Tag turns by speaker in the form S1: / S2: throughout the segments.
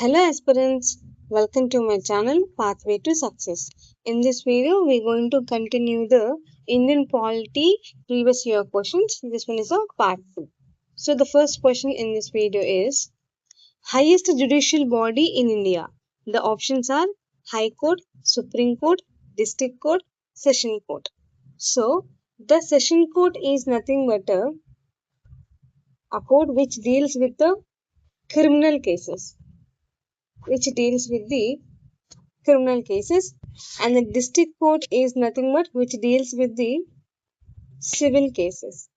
S1: Hello aspirants, welcome to my channel Pathway to Success. In this video, we're going to continue the Indian Polity previous year questions. This one is a part 2. So the first question in this video is, highest judicial body in India? The options are High Court, Supreme Court, District Court, Session Court. So the Session Court is nothing but a court which deals with the criminal cases. And the district court is nothing but which deals with the civil cases.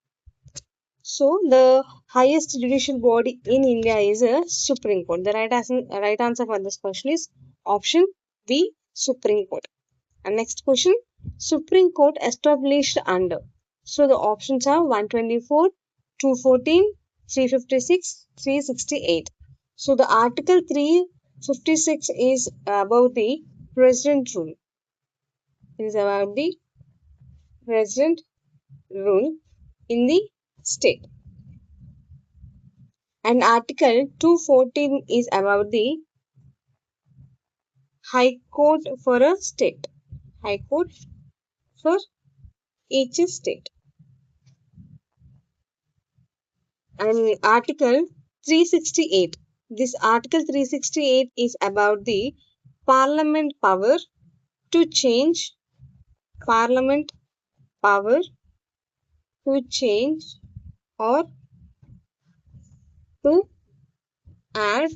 S1: So the highest judicial body in India is a Supreme Court. The right answer for this question is option B, Supreme Court. And next question, Supreme Court established under. So the options are 124, 214, 356, 368. So the Article 356 is about the President rule. It is about the President rule in the state. And Article 214 is about the High Court for a state. High Court for each state. And Article 368. This Article 368 is about the Parliament power to change or to add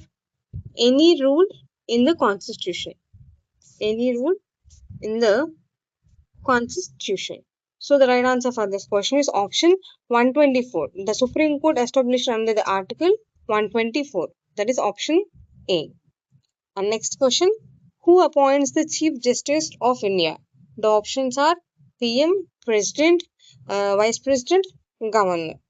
S1: any rule in the Constitution. So the right answer for this question is option 124. The Supreme Court established under the Article 124. That is option A. And next question, who appoints the Chief Justice of India? The options are PM, President, Vice President, Governor.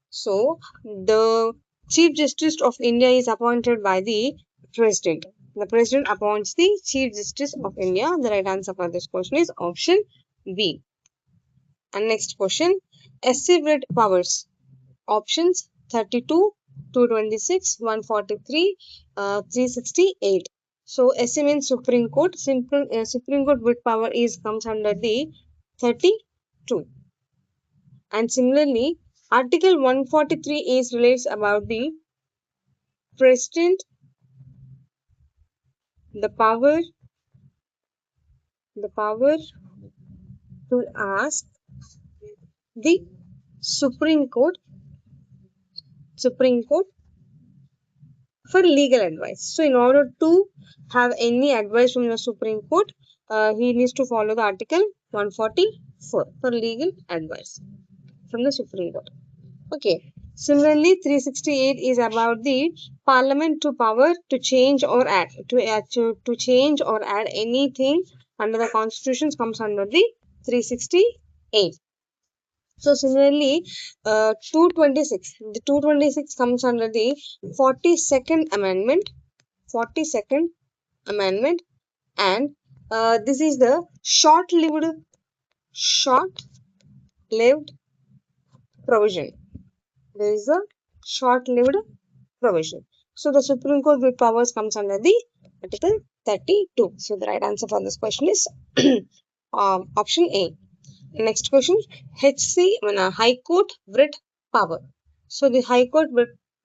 S1: So the Chief Justice of India is appointed by the President. The President appoints the Chief Justice of India. The right answer for this question is option B. And next question, SC writ powers. Options 32, 226, 143, 368. So SC means Supreme Court. Supreme Court writ power comes under the 32. And similarly, Article 143 relates about the President, the power to ask the Supreme Court for legal advice. So in order to have any advice from the Supreme Court, he needs to follow the Article 144 for legal advice from the Supreme Court. Okay. Similarly, 368 is about the Parliament to power to change or add anything under the Constitution comes under the 368. So similarly, 226. The 226 comes under the 42nd Amendment. And this is the short-lived provision. There is a short-lived provision. So the Supreme Court writ powers comes under the Article 32. So the right answer for this question is option A. Next question, High Court writ power. So the High Court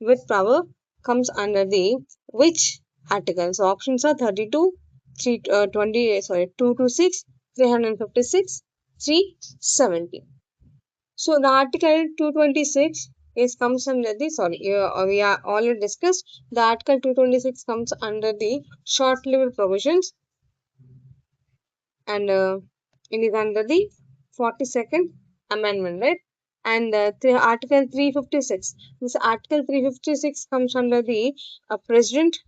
S1: writ power comes under the which article? So options are 32, 226, 356, 370. So the Article 226 comes under the, we are already discussed. The Article 226 comes under the short-lived provisions, and it is under the 42nd Amendment, right? And Article 356. This Article 356 comes under the President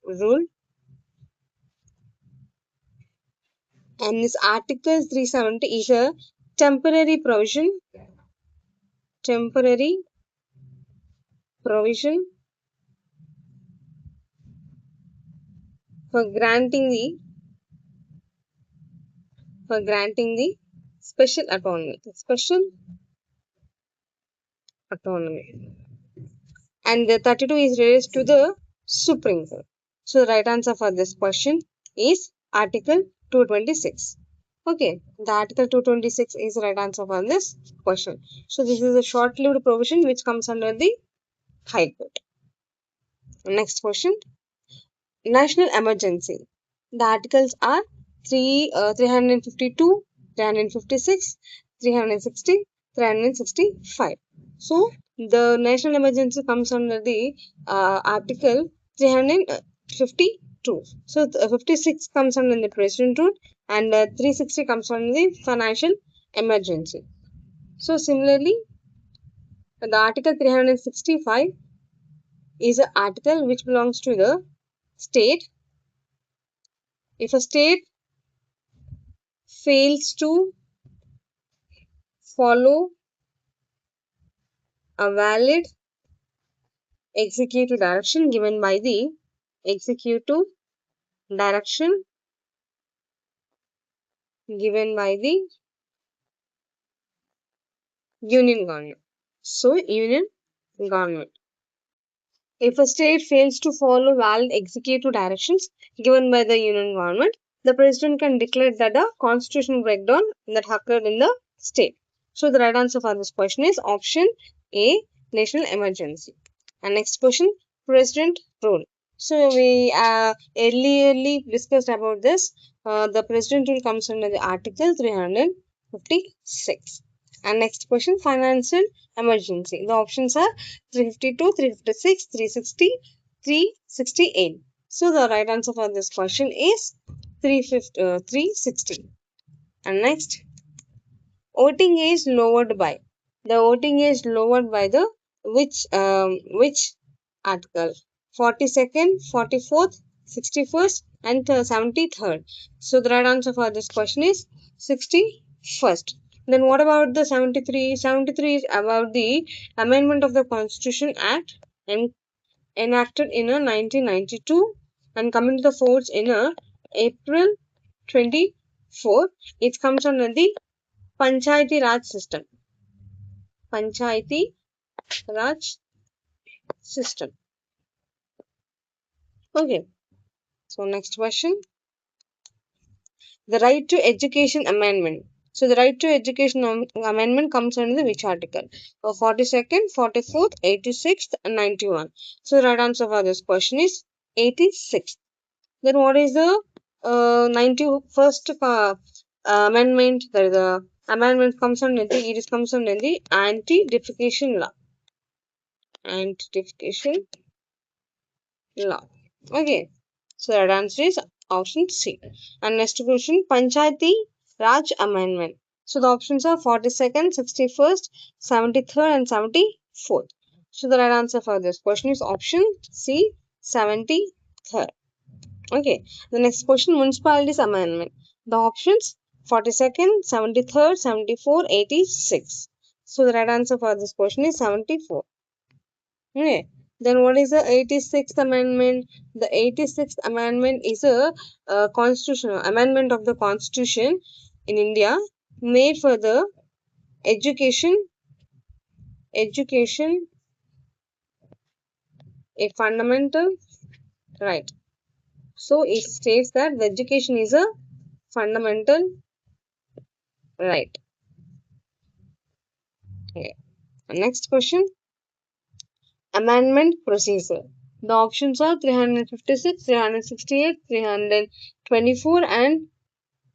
S1: rule. And this Article 370 is a temporary provision for granting the special autonomy. And the 32 is related to the Supreme Court. So the right answer for this question is Article 226. Okay, the Article 226 is the right answer for this question. So this is a short-lived provision which comes under the High Court. Next question. National emergency. The articles are 352, 356, 360, 365. So the national emergency comes under the article 352. So 56 comes under the president rule and 360 comes under the financial emergency. So similarly, the article 365 is an article which belongs to the state. If a state fails to follow a valid executive direction given by the executive direction given by the union government. So, union government. If a state fails to follow valid executive directions given by the union government, the president can declare that a constitutional breakdown that occurred in the state. So, the right answer for this question is option A, national emergency. And next question, president rule. So, we earlier discussed about this. The president rule comes under the article 356. And next question, financial emergency. The options are 352, 356, 360, 368. So the right answer for this question is 360. And next, voting age lowered by. The voting age lowered by the which article? 42nd, 44th, 61st, and 73rd. So the right answer for this question is 61st. Then what about the 73? 73 is about the amendment of the Constitution Act enacted in 1992 and coming to the force in April 24. It comes under the Panchayati Raj system. Panchayati Raj system. Okay. So next question. The Right to Education Amendment. So the Right to Education Amendment comes under which article? 42nd, 44th, 86th, and 91. So the right answer for this question is 86th. Then what is the 91st amendment? That is the amendment comes under the Anti-Defecation Law. Anti-Defecation Law. Okay. So that answer is option C. And next question, Panchayati Raj Amendment. So the options are 42nd, 61st, 73rd, and 74th. So the right answer for this question is option C, 73rd. Okay. The next question, Municipalities Amendment. The options 42nd, 73rd, 74, 86. So the right answer for this question is 74. Okay. Then what is the 86th amendment? The 86th amendment is a constitutional amendment of the constitution in India made for the education a fundamental right. So it states that the education is a fundamental right. Okay. Next question. Amendment procedure. The options are 356, 368, 324 and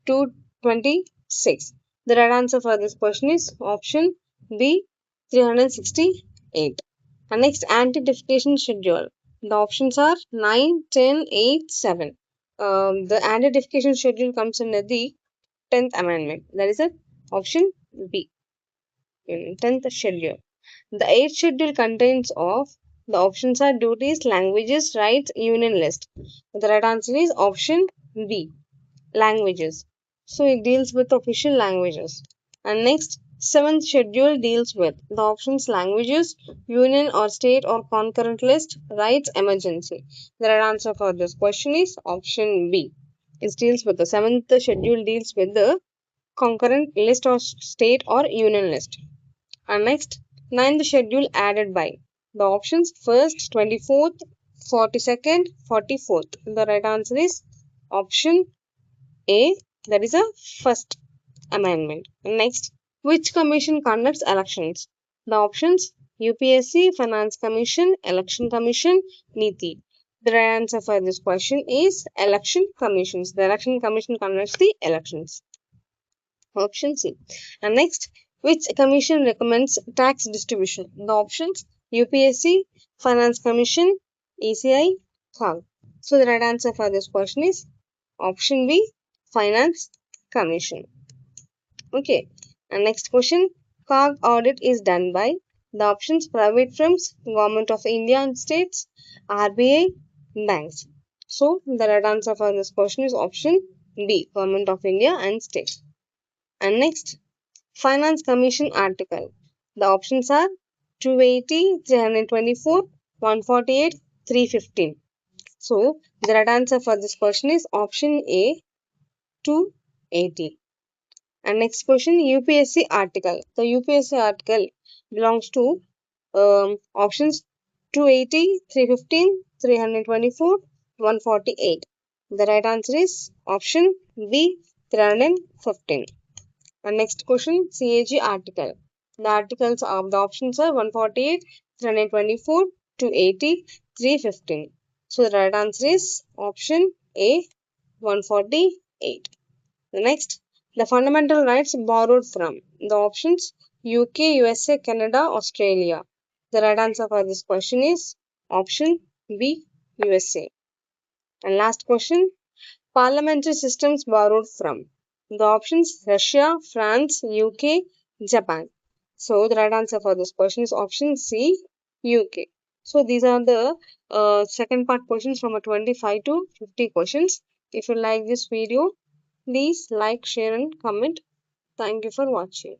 S1: 226. The right answer for this question is option B, 368. And next, anti-defecation schedule. The options are 9, 10, 8, 7. The anti-defecation schedule comes under the 10th amendment. That is it. Option B, 10th schedule. The 8th schedule contains of the options are duties, languages, rights, union list. The right answer is option B, languages. So it deals with official languages. And next, 7th schedule deals with the options languages, union or state or concurrent list, rights, emergency. The right answer for this question is option B. It deals with the 7th schedule deals with the concurrent list or state or union list. And next, 9th schedule added by the options 1st, 24th, 42nd, 44th. The right answer is option A. That is a first amendment. Next, which commission conducts elections? The options UPSC, Finance Commission, Election Commission, NITI. The right answer for this question is Election Commissions. The Election Commission conducts the elections. Option C. And next, which commission recommends tax distribution? The options UPSC, Finance Commission, ECI, COG. So the right answer for this question is option B, Finance Commission. Okay. And next question, COG audit is done by the options private firms, Government of India and states, RBI, banks. So the right answer for this question is option D, Government of India and states. And next, Finance Commission article. The options are 280, 324, 148, 315. So the right answer for this question is option A, 280. And next question, UPSC article. The UPSC article belongs to options 280, 315, 324, 148. The right answer is option B, 315. And next question, CAG article. The articles of the options are 148, 324, 280, 315. So the right answer is option A, 148. The next, the fundamental rights borrowed from the options UK, USA, Canada, Australia. The right answer for this question is option B, USA. And last question, parliamentary systems borrowed from the options Russia, France, UK, Japan. So the right answer for this question is option C, UK. So these are the second part questions from a 25 to 50 questions. If you like this video, please like, share and comment. Thank you for watching.